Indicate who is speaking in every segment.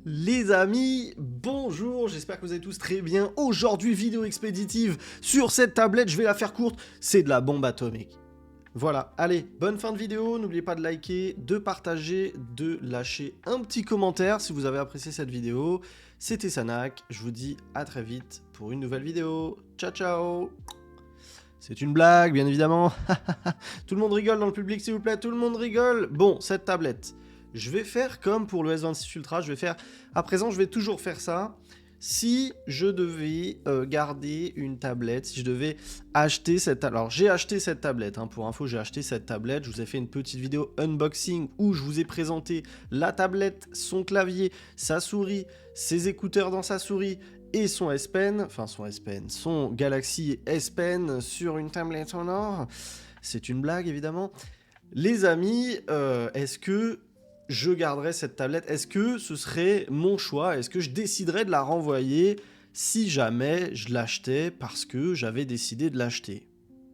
Speaker 1: Les amis, bonjour, j'espère que vous allez tous très bien. Aujourd'hui, vidéo expéditive sur cette tablette, je vais la faire courte, c'est de la bombe atomique. Voilà, allez, bonne fin de vidéo, n'oubliez pas de liker, de partager, de lâcher un petit commentaire si vous avez apprécié cette vidéo. C'était Sanak, je vous dis à très vite pour une nouvelle vidéo. Ciao ciao. C'est une blague, bien évidemment. Tout le monde rigole dans le public, s'il vous plaît, tout le monde rigole. Bon, cette tablette, je vais faire comme pour le S26 Ultra, je vais faire... À présent, je vais toujours faire ça. Si je devais garder une tablette, si je devais acheter cette... Alors, j'ai acheté cette tablette, hein, pour info, j'ai acheté cette tablette. Je vous ai fait une petite vidéo unboxing où je vous ai présenté la tablette, son clavier, sa souris, ses écouteurs dans sa souris et son S Pen, enfin son S Pen, son Galaxy S Pen sur une tablette en or. C'est une blague, évidemment. Les amis, est-ce que je garderais cette tablette? Est-ce que ce serait mon choix? Est-ce que je déciderais de la renvoyer si jamais je l'achetais parce que j'avais décidé de l'acheter?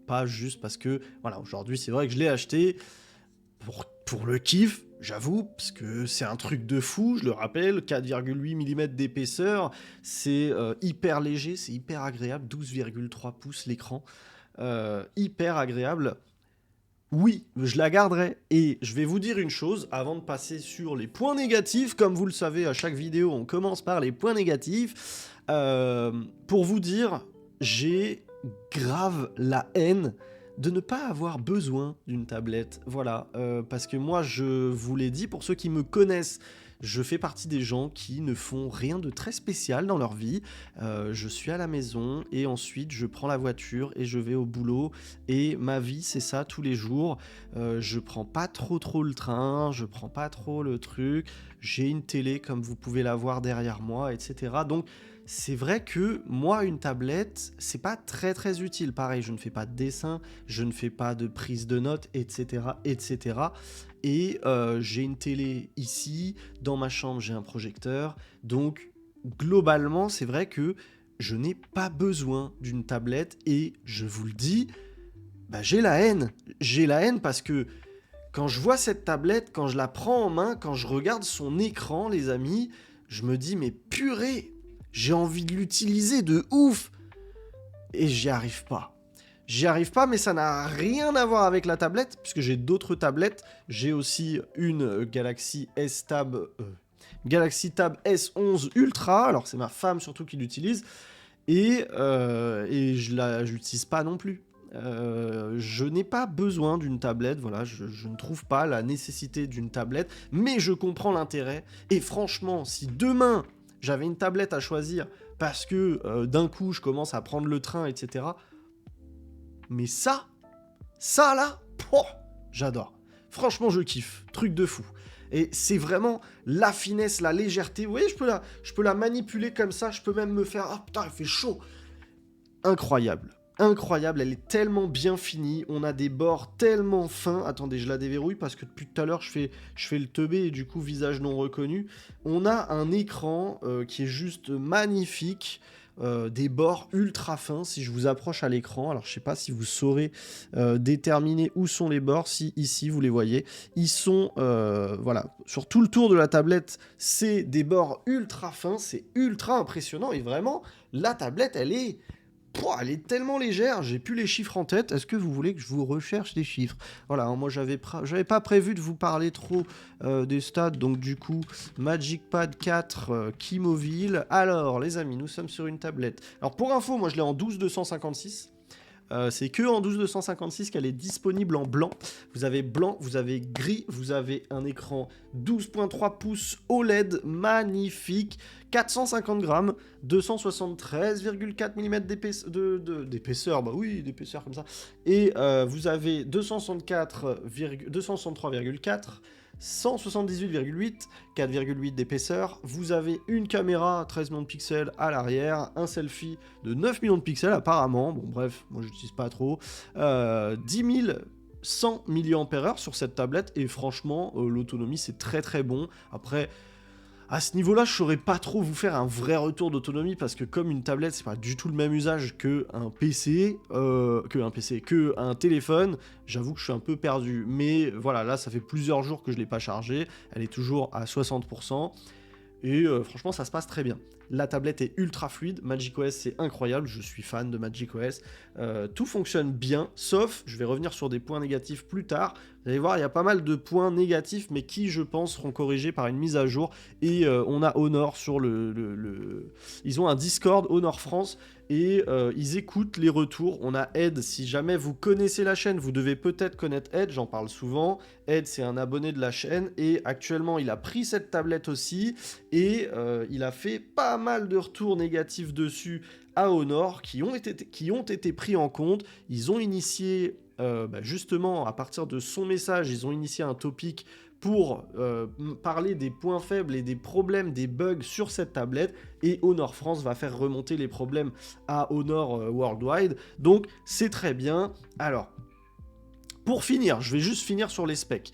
Speaker 1: Pas juste parce que, voilà, aujourd'hui c'est vrai que je l'ai acheté pour le kiff, j'avoue, parce que c'est un truc de fou, je le rappelle, 4,8 mm d'épaisseur, c'est hyper léger, c'est hyper agréable, 12,3 pouces l'écran, hyper agréable. Oui, je la garderai. Et je vais vous dire une chose, avant de passer sur les points négatifs, comme vous le savez, à chaque vidéo, on commence par les points négatifs. Pour vous dire, j'ai grave la haine de ne pas avoir besoin d'une tablette. Voilà, parce que moi, je vous l'ai dit, pour ceux qui me connaissent, je fais partie des gens qui ne font rien de très spécial dans leur vie. Je suis à la maison et ensuite je prends la voiture et je vais au boulot. Et ma vie, c'est ça tous les jours. Je prends pas trop le train, je prends pas trop le truc. J'ai une télé comme vous pouvez la voir derrière moi, etc. Donc c'est vrai que moi, une tablette, c'est pas très utile. Pareil, je ne fais pas de dessin, je ne fais pas de prise de notes, etc. etc. Et j'ai une télé ici, dans ma chambre j'ai un projecteur, donc globalement c'est vrai que je n'ai pas besoin d'une tablette et je vous le dis, bah, j'ai la haine parce que quand je vois cette tablette, quand je la prends en main, quand je regarde son écran les amis, je me dis mais purée, j'ai envie de l'utiliser de ouf et j'y arrive pas. J'y arrive pas, mais ça n'a rien à voir avec la tablette, puisque j'ai d'autres tablettes. J'ai aussi une Galaxy Galaxy Tab S11 Ultra. Alors, c'est ma femme surtout qui l'utilise. Et je l'utilise pas non plus. Je n'ai pas besoin d'une tablette, voilà, je ne trouve pas la nécessité d'une tablette, mais je comprends l'intérêt. Et franchement, si demain, j'avais une tablette à choisir, parce que d'un coup, je commence à prendre le train, etc., mais ça là, j'adore. Franchement, je kiffe. Truc de fou. Et c'est vraiment la finesse, la légèreté. Vous voyez, je peux la manipuler comme ça. Je peux même me faire... Ah putain, il fait chaud. Incroyable. Incroyable, elle est tellement bien finie. On a des bords tellement fins. Attendez, je la déverrouille parce que depuis tout à l'heure, je fais le teubé et du coup, visage non reconnu. On a un écran qui est juste magnifique. Des bords ultra fins. Si je vous approche à l'écran, alors je sais pas si vous saurez déterminer où sont les bords. Si ici vous les voyez, ils sont voilà, sur tout le tour de la tablette, c'est des bords ultra fins, c'est ultra impressionnant et vraiment la tablette elle est tellement légère, j'ai plus les chiffres en tête. Est-ce que vous voulez que je vous recherche des chiffres? Voilà, hein, moi j'avais pas prévu de vous parler trop des stats, donc du coup, Magic Pad 4 Keymobile. Alors, les amis, nous sommes sur une tablette. Alors, pour info, moi je l'ai en 12,256. C'est que en 12,256 qu'elle est disponible en blanc. Vous avez blanc, vous avez gris, vous avez un écran 12,3 pouces OLED magnifique, 450 grammes, 273,4 mm d'épaisseur, bah oui, d'épaisseur comme ça. Et vous avez 263,4, 178,8, 4,8 d'épaisseur. Vous avez une caméra 13 millions de pixels à l'arrière, un selfie de 9 millions de pixels apparemment. Bon bref, moi j'utilise pas trop. 10 100 mAh sur cette tablette et franchement l'autonomie c'est très bon. Après à ce niveau-là, je saurais pas trop vous faire un vrai retour d'autonomie parce que comme une tablette, c'est pas du tout le même usage qu'un PC, qu'un téléphone, j'avoue que je suis un peu perdu. Mais voilà, là, ça fait plusieurs jours que je l'ai pas chargée, elle est toujours à 60%. et franchement ça se passe très bien. La tablette est ultra fluide, macOS c'est incroyable, je suis fan de macOS, tout fonctionne bien, sauf, je vais revenir sur des points négatifs plus tard, vous allez voir il y a pas mal de points négatifs, mais qui je pense seront corrigés par une mise à jour, et on a Honor sur ils ont un Discord, Honor France, et ils écoutent les retours. On a Ed, si jamais vous connaissez la chaîne, vous devez peut-être connaître Ed, j'en parle souvent. Ed, c'est un abonné de la chaîne, et actuellement, il a pris cette tablette aussi, et il a fait pas mal de retours négatifs dessus à Honor, qui ont été pris en compte. Ils ont initié, justement, à partir de son message, ils ont initié un topic pour parler des points faibles et des problèmes, des bugs sur cette tablette, et Honor France va faire remonter les problèmes à Honor Worldwide, donc c'est très bien. Alors, pour finir, je vais juste finir sur les specs.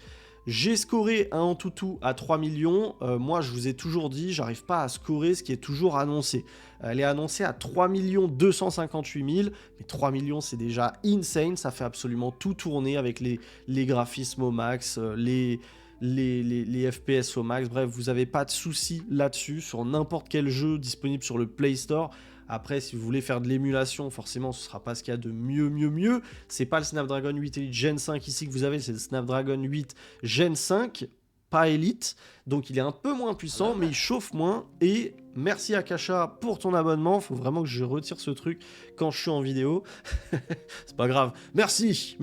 Speaker 1: J'ai scoré un Antutu à 3 millions, moi je vous ai toujours dit, j'arrive pas à scorer ce qui est toujours annoncé. Elle est annoncée à 3 258 000, mais 3 millions c'est déjà insane, ça fait absolument tout tourner avec les graphismes au max, les FPS au max, bref, vous n'avez pas de soucis là-dessus, sur n'importe quel jeu disponible sur le Play Store. Après, si vous voulez faire de l'émulation, forcément, ce ne sera pas ce qu'il y a de mieux. C'est pas le Snapdragon 8 Elite Gen 5 ici que vous avez, c'est le Snapdragon 8 Gen 5, pas Elite. Donc il est un peu moins puissant, mais il chauffe moins. Et merci Akasha pour ton abonnement. Faut vraiment que je retire ce truc quand je suis en vidéo. C'est pas grave. Merci.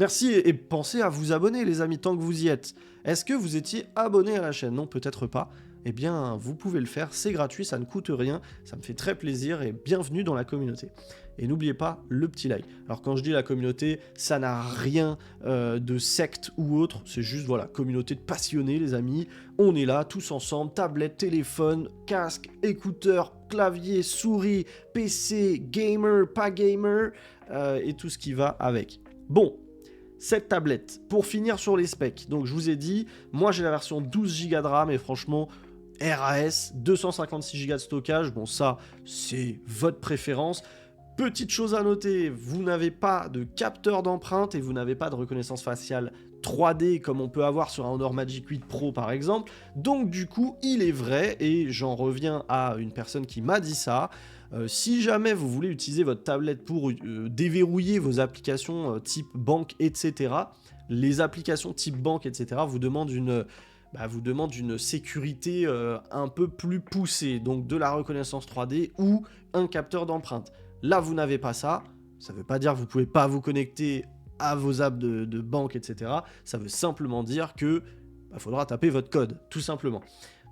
Speaker 1: Et pensez à vous abonner, les amis, tant que vous y êtes. Est-ce que vous étiez abonné à la chaîne? Non, peut-être pas. Eh bien, vous pouvez le faire, c'est gratuit, ça ne coûte rien, ça me fait très plaisir et bienvenue dans la communauté. Et n'oubliez pas le petit like. Alors quand je dis la communauté, ça n'a rien de secte ou autre, c'est juste, voilà, communauté de passionnés, les amis. On est là, tous ensemble, tablette, téléphone, casque, écouteurs, clavier, souris, PC, gamer, pas gamer, et tout ce qui va avec. Bon. Cette tablette, pour finir sur les specs, donc je vous ai dit, moi j'ai la version 12 Go de RAM et franchement, RAS, 256 Go de stockage, bon ça c'est votre préférence. Petite chose à noter, vous n'avez pas de capteur d'empreinte et vous n'avez pas de reconnaissance faciale 3D comme on peut avoir sur un Honor Magic 8 Pro par exemple, donc du coup il est vrai, et j'en reviens à une personne qui m'a dit ça, si jamais vous voulez utiliser votre tablette pour déverrouiller vos applications type banque, etc., les applications type banque, etc., vous demandent une sécurité un peu plus poussée, donc de la reconnaissance 3D ou un capteur d'empreinte. Là, vous n'avez pas ça. Ça ne veut pas dire que vous ne pouvez pas vous connecter à vos apps de banque, etc. Ça veut simplement dire que faudra taper votre code, tout simplement.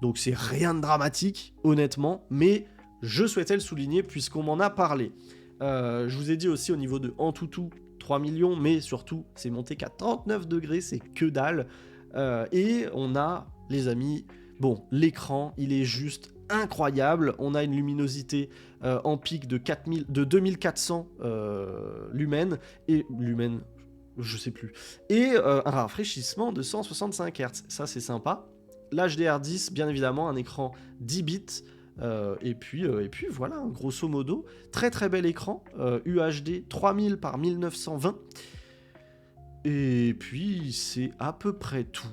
Speaker 1: Donc c'est rien de dramatique, honnêtement, mais je souhaitais le souligner puisqu'on m'en a parlé. Je vous ai dit aussi au niveau de Antutu, 3 millions, mais surtout, c'est monté qu'à 39 degrés, c'est que dalle. Et on a, les amis, bon, l'écran, il est juste incroyable. On a une luminosité en pic de 2400 lumens, je sais plus, et un rafraîchissement de 165 Hz. Ça, c'est sympa. L'HDR10, bien évidemment, un écran 10 bits. Et puis voilà, grosso modo, très très bel écran, UHD 3000 par 1920. Et puis c'est à peu près tout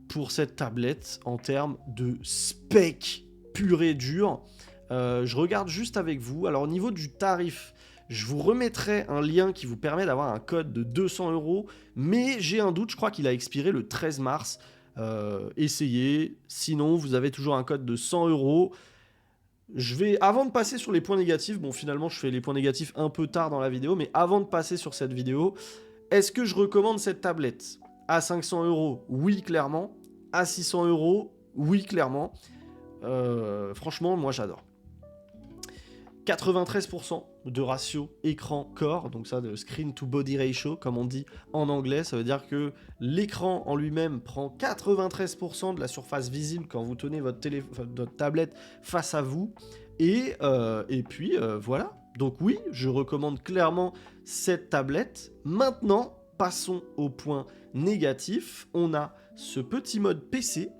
Speaker 1: pour cette tablette en termes de spec pur et dur. Je regarde juste avec vous. Alors au niveau du tarif, je vous remettrai un lien qui vous permet d'avoir un code de 200 €, mais j'ai un doute, je crois qu'il a expiré le 13 mars. Essayez, sinon vous avez toujours un code de 100 €. Avant de passer sur les points négatifs, bon finalement je fais les points négatifs un peu tard dans la vidéo, mais avant de passer sur cette vidéo, est-ce que je recommande cette tablette? À 500 €, oui clairement. À 600 €, oui clairement. Franchement, moi j'adore. 93% de ratio écran-corps, donc ça de screen to body ratio comme on dit en anglais, ça veut dire que l'écran en lui-même prend 93% de la surface visible quand vous tenez votre tablette face à vous, et puis voilà, donc oui, je recommande clairement cette tablette. Maintenant, passons au point négatif. On a ce petit mode PC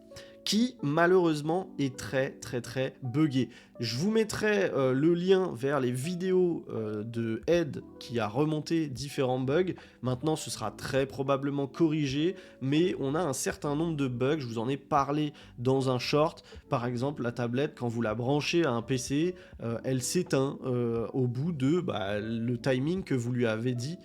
Speaker 1: qui malheureusement est très buggé. Je vous mettrai le lien vers les vidéos de Ed qui a remonté différents bugs. Maintenant ce sera très probablement corrigé, mais on a un certain nombre de bugs, je vous en ai parlé dans un short. Par exemple, la tablette, quand vous la branchez à un PC, elle s'éteint au bout de le timing que vous lui avez dit,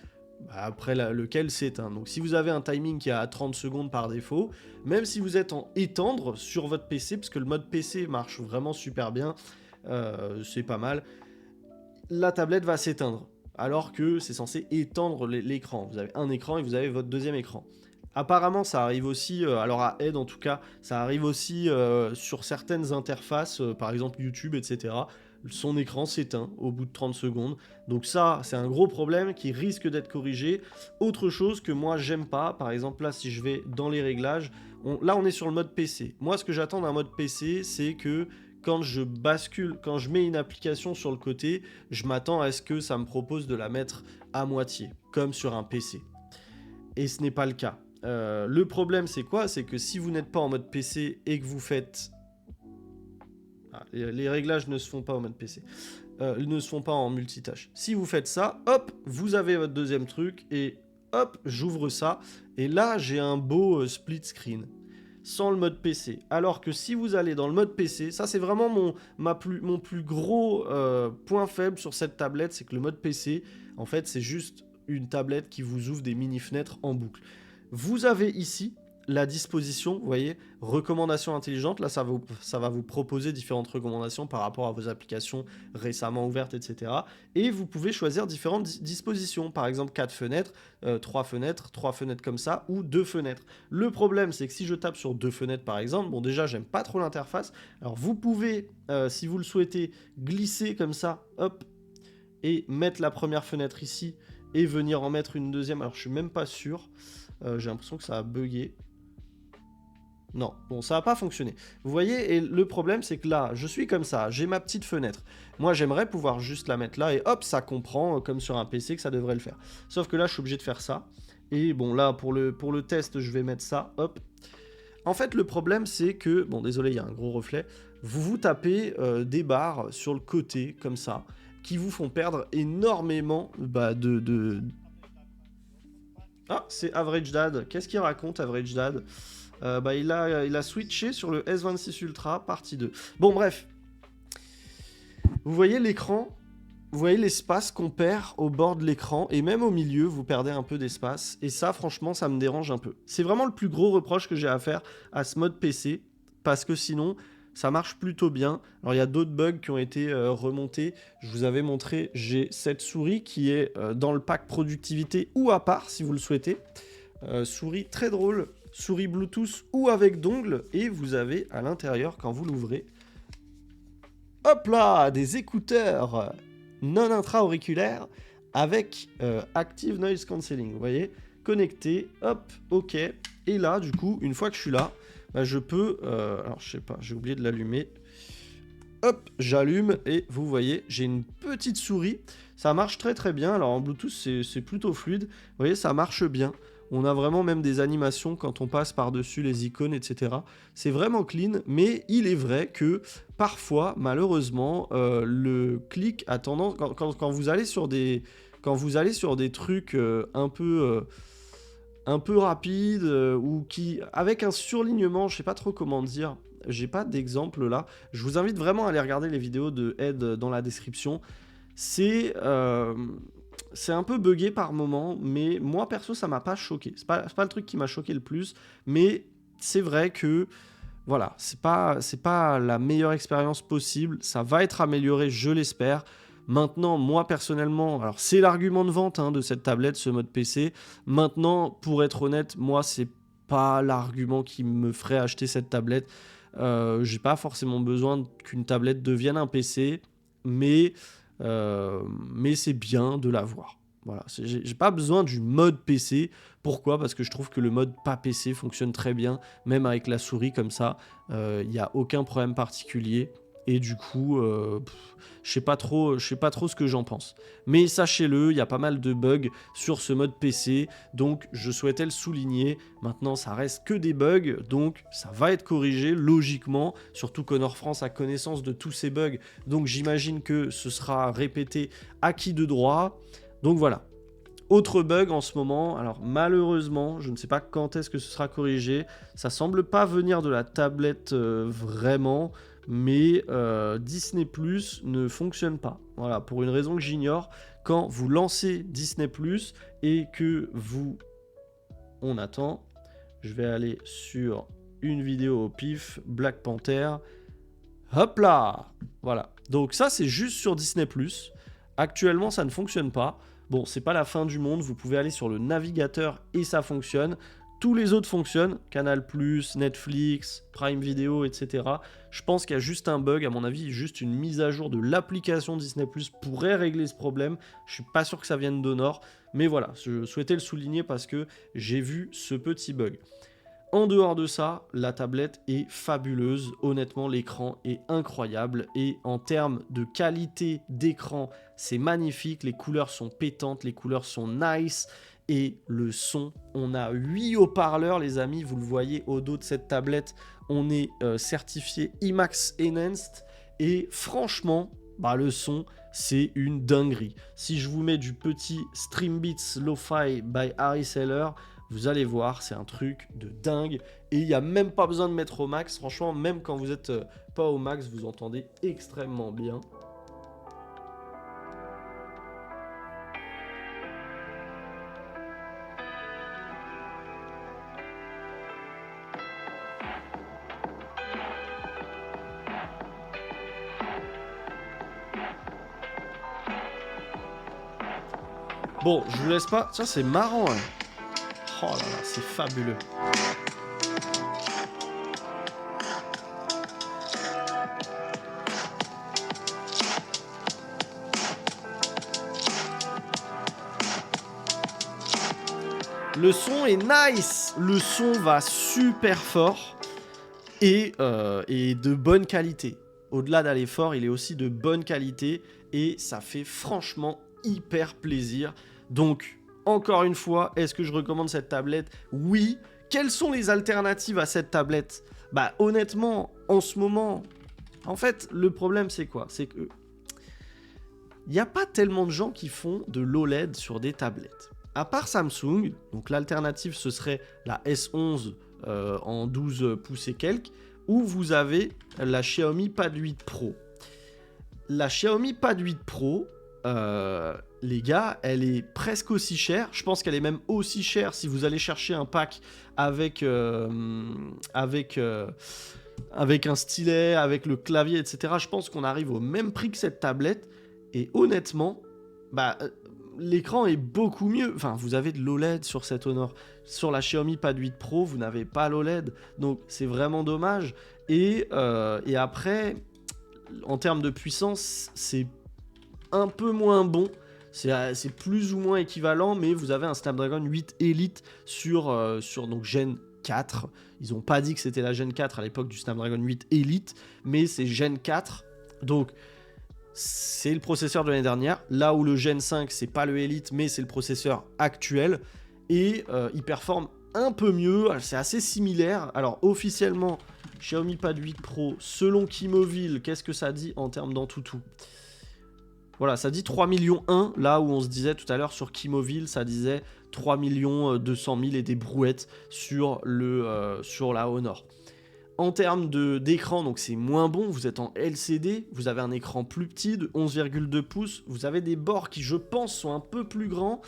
Speaker 1: après lequel s'éteint. Donc si vous avez un timing qui est à 30 secondes par défaut, même si vous êtes en étendre sur votre PC, parce que le mode PC marche vraiment super bien, c'est pas mal, la tablette va s'éteindre, alors que c'est censé étendre l'écran. Vous avez un écran et vous avez votre deuxième écran. Apparemment, ça arrive aussi, alors à Ed en tout cas, ça arrive aussi sur certaines interfaces, par exemple YouTube, etc. Son écran s'éteint au bout de 30 secondes. Donc ça, c'est un gros problème qui risque d'être corrigé. Autre chose que moi, j'aime pas, par exemple là, si je vais dans les réglages, là on est sur le mode PC. Moi, ce que j'attends d'un mode PC, c'est que quand je bascule, quand je mets une application sur le côté, je m'attends à ce que ça me propose de la mettre à moitié, comme sur un PC. Et ce n'est pas le cas. Le problème, c'est quoi? C'est que si vous n'êtes pas en mode PC et que vous faites... les réglages ne se font pas en mode PC. Ne se font pas en multitâche. Si vous faites ça, hop, vous avez votre deuxième truc et hop, j'ouvre ça. Et là, j'ai un beau split screen sans le mode PC. Alors que si vous allez dans le mode PC, ça c'est vraiment mon plus gros point faible sur cette tablette, c'est que le mode PC, en fait, c'est juste une tablette qui vous ouvre des mini-fenêtres en boucle. Vous avez ici la disposition, vous voyez, recommandations intelligentes. Là, ça va vous proposer différentes recommandations par rapport à vos applications récemment ouvertes, etc. Et vous pouvez choisir différentes dispositions. Par exemple, 4 fenêtres, 3 fenêtres comme ça, ou 2 fenêtres. Le problème, c'est que si je tape sur 2 fenêtres, par exemple, bon, déjà, j'aime pas trop l'interface. Alors, vous pouvez, si vous le souhaitez, glisser comme ça, hop, et mettre la première fenêtre ici, et venir en mettre une deuxième. Alors, je suis même pas sûr. J'ai l'impression que ça a bugué. Non, bon, ça n'a pas fonctionné. Vous voyez, et le problème, c'est que là, je suis comme ça, j'ai ma petite fenêtre. Moi, j'aimerais pouvoir juste la mettre là, et hop, ça comprend, comme sur un PC, que ça devrait le faire. Sauf que là, je suis obligé de faire ça. Et bon, là, pour le test, je vais mettre ça, hop. En fait, le problème, c'est que... Bon, désolé, il y a un gros reflet. Vous tapez des barres sur le côté, comme ça, qui vous font perdre énormément Ah, c'est Average Dad. Qu'est-ce qu'il raconte, Average Dad? Il a switché sur le S26 Ultra, partie 2. Bon, bref. Vous voyez l'écran? Vous voyez l'espace qu'on perd au bord de l'écran, et même au milieu, vous perdez un peu d'espace. Et ça, franchement, ça me dérange un peu. C'est vraiment le plus gros reproche que j'ai à faire à ce mode PC, parce que sinon... ça marche plutôt bien. Alors, il y a d'autres bugs qui ont été remontés. Je vous avais montré, j'ai cette souris qui est dans le pack productivité ou à part, si vous le souhaitez. Souris très drôle, souris Bluetooth ou avec dongle. Et vous avez à l'intérieur, quand vous l'ouvrez, hop là, des écouteurs non intra-auriculaires avec Active Noise Cancelling. Vous voyez, connecté, hop, ok. Et là, du coup, une fois que je suis là, je peux... alors, je sais pas, j'ai oublié de l'allumer. Hop, j'allume et vous voyez, j'ai une petite souris. Ça marche très bien. Alors, en Bluetooth, c'est plutôt fluide. Vous voyez, ça marche bien. On a vraiment même des animations quand on passe par-dessus les icônes, etc. C'est vraiment clean, mais il est vrai que parfois, malheureusement, le clic a tendance... Quand vous allez sur des... Quand vous allez sur des trucs un peu rapide ou qui avec un surlignement, je sais pas trop comment dire, j'ai pas d'exemple là. Je vous invite vraiment à aller regarder les vidéos de Ed dans la description. C'est un peu buggé par moment, mais moi perso ça m'a pas choqué. C'est pas le truc qui m'a choqué le plus, mais c'est vrai que voilà, c'est pas la meilleure expérience possible. Ça va être amélioré, je l'espère. Maintenant, moi personnellement, alors c'est l'argument de vente de cette tablette, ce mode PC. Maintenant, pour être honnête, moi c'est pas l'argument qui me ferait acheter cette tablette. J'ai pas forcément besoin qu'une tablette devienne un PC, mais c'est bien de l'avoir. Voilà, j'ai pas besoin du mode PC. Pourquoi? Parce que je trouve que le mode pas PC fonctionne très bien, même avec la souris comme ça. Il n'y a aucun problème particulier. et du coup, je sais pas trop ce que j'en pense. Mais sachez-le, il y a pas mal de bugs sur ce mode PC, donc je souhaitais le souligner. Maintenant, ça reste que des bugs, donc ça va être corrigé logiquement, surtout qu'Honor France a connaissance de tous ces bugs, donc j'imagine que ce sera répété à qui de droit. Donc voilà. Autre bug en ce moment, alors malheureusement, je ne sais pas quand est-ce que ce sera corrigé, ça semble pas venir de la tablette vraiment, mais Disney Plus ne fonctionne pas. Voilà, pour une raison que j'ignore, quand vous lancez Disney Plus et que vous... On attend, je vais aller sur une vidéo au pif, Black Panther, hop là. Voilà, donc ça c'est juste sur Disney Plus. Actuellement ça ne fonctionne pas. Bon, c'est pas la fin du monde, vous pouvez aller sur le navigateur et ça fonctionne. Tous les autres fonctionnent, Canal+, Netflix, Prime Video, etc. Je pense qu'il y a juste un bug, à mon avis, juste une mise à jour de l'application Disney+, pourrait régler ce problème. Je suis pas sûr que ça vienne d'Honor, mais voilà, je souhaitais le souligner parce que j'ai vu ce petit bug. En dehors de ça, la tablette est fabuleuse. Honnêtement, l'écran est incroyable. Et en termes de qualité d'écran, c'est magnifique. Les couleurs sont pétantes, les couleurs sont nice. Et le son, on a 8 haut-parleurs, les amis. Vous le voyez au dos de cette tablette. On est certifié IMAX Enhanced. Et franchement, le son, c'est une dinguerie. Si je vous mets du petit Stream Beats Lo-Fi by Harry Seller, vous allez voir, c'est un truc de dingue. Et il n'y a même pas besoin de mettre au max. Franchement, même quand vous n'êtes pas au max, vous entendez extrêmement bien. Bon, je vous laisse pas. Ça, c'est marrant, hein. Oh là là, c'est fabuleux. Le son est nice. Le son va super fort et de bonne qualité. Au-delà d'aller fort, il est aussi de bonne qualité et ça fait franchement hyper plaisir. Donc, encore une fois, est-ce que je recommande cette tablette? Oui. Quelles sont les alternatives à cette tablette? Honnêtement, en ce moment, en fait, le problème, c'est quoi? C'est que il n'y a pas tellement de gens qui font de l'OLED sur des tablettes. À part Samsung, donc l'alternative, ce serait la S11 en 12 pouces et quelques, où vous avez la Xiaomi Pad 8 Pro. La Xiaomi Pad 8 Pro... les gars, elle est presque aussi chère. Je pense qu'elle est même aussi chère si vous allez chercher un pack avec un stylet, avec le clavier, etc. Je pense qu'on arrive au même prix que cette tablette. Et honnêtement, l'écran est beaucoup mieux. Enfin, vous avez de l'OLED sur cette Honor. Sur la Xiaomi Pad 8 Pro, vous n'avez pas l'OLED. Donc, c'est vraiment dommage. Et après, en termes de puissance, c'est un peu moins bon, c'est plus ou moins équivalent, mais vous avez un Snapdragon 8 Elite sur donc Gen 4. Ils n'ont pas dit que c'était la Gen 4 à l'époque du Snapdragon 8 Elite, mais c'est Gen 4. Donc, c'est le processeur de l'année dernière. Là où le Gen 5, c'est pas le Elite, mais c'est le processeur actuel. Et il performe un peu mieux. C'est assez similaire. Alors, officiellement, Xiaomi Pad 8 Pro, selon Keymoville, qu'est-ce que ça dit en termes d'Antutu? Voilà, ça dit 3 millions 1, là où on se disait tout à l'heure sur Keymoville, ça disait 3 millions 200 000 et des brouettes sur la Honor. En termes d'écran, donc c'est moins bon, vous êtes en LCD, vous avez un écran plus petit de 11,2 pouces, vous avez des bords qui je pense sont un peu plus grands,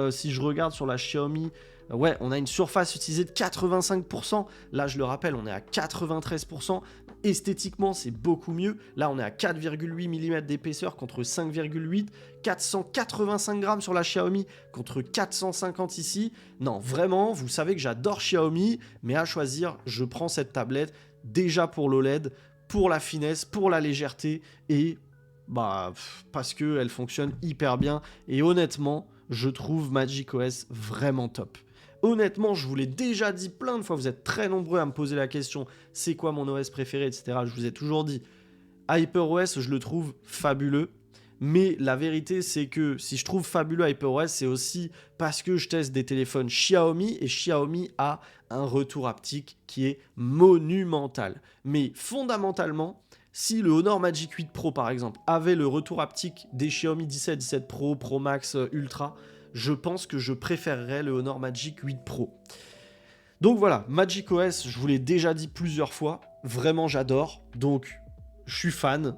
Speaker 1: si je regarde sur la Xiaomi, ouais, on a une surface utilisée de 85%, là je le rappelle, on est à 93%, esthétiquement c'est beaucoup mieux, là on est à 4,8 mm d'épaisseur contre 5,8, 485 grammes sur la Xiaomi contre 450 ici, non vraiment, vous savez que j'adore Xiaomi, mais à choisir, je prends cette tablette, déjà pour l'OLED, pour la finesse, pour la légèreté, et parce qu'elle fonctionne hyper bien, et honnêtement, je trouve macOS vraiment top. Honnêtement, je vous l'ai déjà dit plein de fois, vous êtes très nombreux à me poser la question, c'est quoi mon OS préféré, etc. Je vous ai toujours dit, HyperOS, je le trouve fabuleux. Mais la vérité, c'est que si je trouve fabuleux HyperOS, c'est aussi parce que je teste des téléphones Xiaomi et Xiaomi a un retour haptique qui est monumental. Mais fondamentalement, si le Honor Magic 8 Pro, par exemple, avait le retour haptique des Xiaomi 17, 17 Pro, Pro Max, Ultra, je pense que je préférerais le Honor Magic 8 Pro. Donc voilà, macOS, je vous l'ai déjà dit plusieurs fois, vraiment j'adore, donc je suis fan,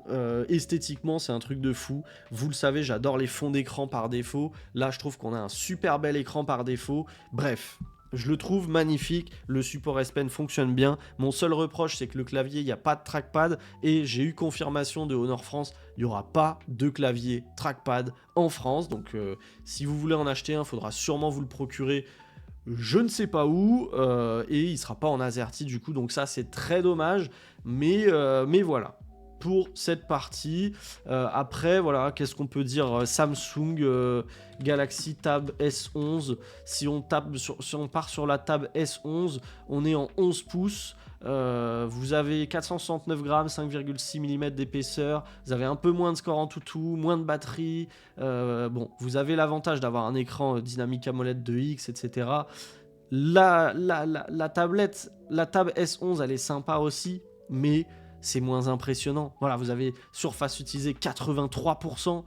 Speaker 1: esthétiquement c'est un truc de fou, vous le savez, j'adore les fonds d'écran par défaut, là je trouve qu'on a un super bel écran par défaut, bref, je le trouve magnifique, le support S Pen fonctionne bien, mon seul reproche c'est que le clavier, il n'y a pas de trackpad, et j'ai eu confirmation de Honor France, il n'y aura pas de clavier trackpad en France, donc si vous voulez en acheter un, il faudra sûrement vous le procurer, je ne sais pas où, et il ne sera pas en AZERTY du coup, donc ça c'est très dommage, mais voilà. Pour cette partie, après voilà, qu'est-ce qu'on peut dire, Samsung Galaxy Tab S11, si on part sur la Tab S11, on est en 11 pouces, vous avez 469 grammes, 5,6 mm d'épaisseur, vous avez un peu moins de score en toutou, moins de batterie, bon, vous avez l'avantage d'avoir un écran Dynamic AMOLED 2X, etc. La tablette, la Tab S11, elle est sympa aussi, mais c'est moins impressionnant. Voilà, vous avez surface utilisée 83%,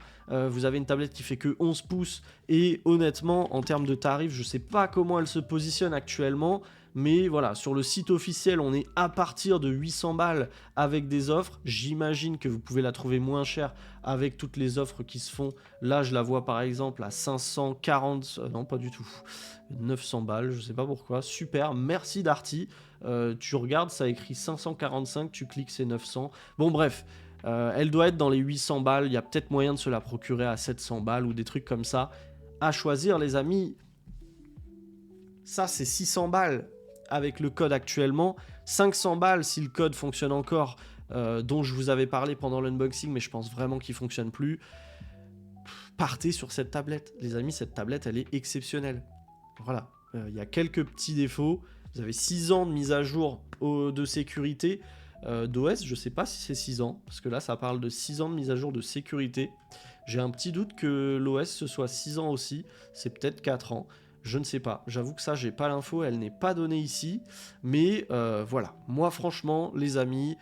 Speaker 1: vous avez une tablette qui fait que 11 pouces, et honnêtement, en termes de tarifs, je ne sais pas comment elle se positionne actuellement, mais voilà, sur le site officiel, on est à partir de 800 balles avec des offres. J'imagine que vous pouvez la trouver moins chère avec toutes les offres qui se font. Là, je la vois par exemple à 540, non pas du tout, 900 balles, je sais pas pourquoi. Super, merci Darty. Tu regardes, ça écrit 545, tu cliques, c'est 900. Bon bref, elle doit être dans les 800 balles, il y a peut-être moyen de se la procurer à 700 balles ou des trucs comme ça. À choisir les amis, ça c'est 600 balles avec le code actuellement, 500 balles si le code fonctionne encore, dont je vous avais parlé pendant l'unboxing, mais je pense vraiment qu'il fonctionne plus. Partez sur cette tablette, les amis, cette tablette elle est exceptionnelle. Voilà, il y a quelques petits défauts. Vous avez 6 ans de mise à jour de sécurité d'OS. Je ne sais pas si c'est 6 ans, parce que là, ça parle de 6 ans de mise à jour de sécurité. J'ai un petit doute que l'OS, ce soit 6 ans aussi. C'est peut-être 4 ans. Je ne sais pas. J'avoue que ça, j'ai pas l'info. Elle n'est pas donnée ici. Mais voilà. Moi, franchement, les amis,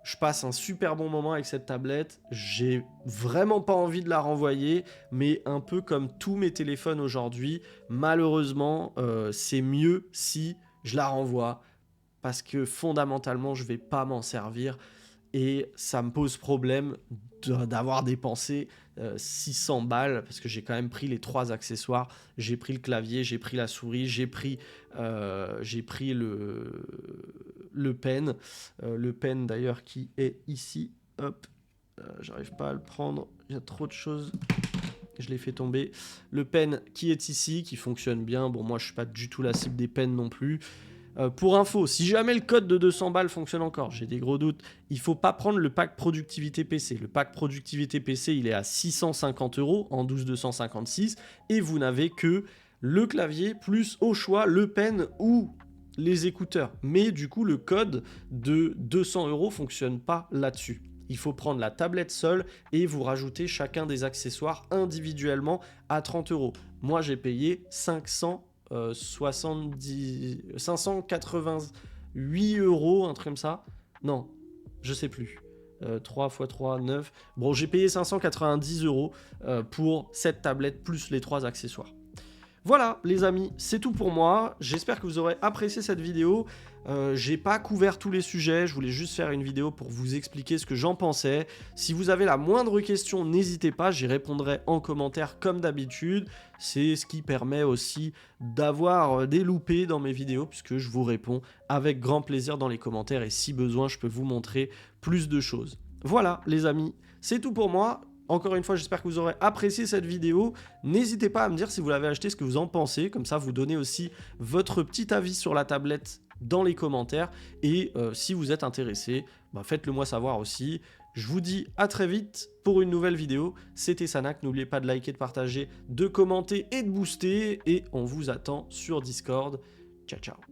Speaker 1: je passe un super bon moment avec cette tablette. J'ai vraiment pas envie de la renvoyer, mais un peu comme tous mes téléphones aujourd'hui, malheureusement, c'est mieux si je la renvoie parce que fondamentalement, je vais pas m'en servir et ça me pose problème d'avoir dépensé 600 balles parce que j'ai quand même pris les 3 accessoires. J'ai pris le clavier, j'ai pris la souris, j'ai pris le pen. Le pen d'ailleurs qui est ici. Hop, j'arrive pas à le prendre, il y a trop de choses. Je l'ai fait tomber. Le pen qui est ici, qui fonctionne bien. Bon, moi, je suis pas du tout la cible des pens non plus. Pour info, si jamais le code de 200 balles fonctionne encore, j'ai des gros doutes, il faut pas prendre le pack productivité PC. Le pack productivité PC, il est à 650 € en 12,256 et vous n'avez que le clavier plus au choix le pen ou les écouteurs. Mais du coup, le code de 200 € fonctionne pas là-dessus. Il faut prendre la tablette seule et vous rajoutez chacun des accessoires individuellement à 30 €. Moi, j'ai payé 588 €, un truc comme ça. Non, je sais plus. 3 x 3, 9. Bon, j'ai payé 590 € pour cette tablette plus les 3 accessoires. Voilà les amis, c'est tout pour moi. J'espère que vous aurez apprécié cette vidéo. J'ai pas couvert tous les sujets, je voulais juste faire une vidéo pour vous expliquer ce que j'en pensais. Si vous avez la moindre question, n'hésitez pas, j'y répondrai en commentaire comme d'habitude. C'est ce qui permet aussi d'avoir des loupés dans mes vidéos puisque je vous réponds avec grand plaisir dans les commentaires et si besoin, je peux vous montrer plus de choses. Voilà les amis, c'est tout pour moi. Encore une fois, j'espère que vous aurez apprécié cette vidéo. N'hésitez pas à me dire si vous l'avez acheté, ce que vous en pensez. Comme ça, vous donnez aussi votre petit avis sur la tablette dans les commentaires. Et si vous êtes intéressé, faites-le moi savoir aussi. Je vous dis à très vite pour une nouvelle vidéo. C'était Sanac. N'oubliez pas de liker, de partager, de commenter et de booster. Et on vous attend sur Discord. Ciao, ciao.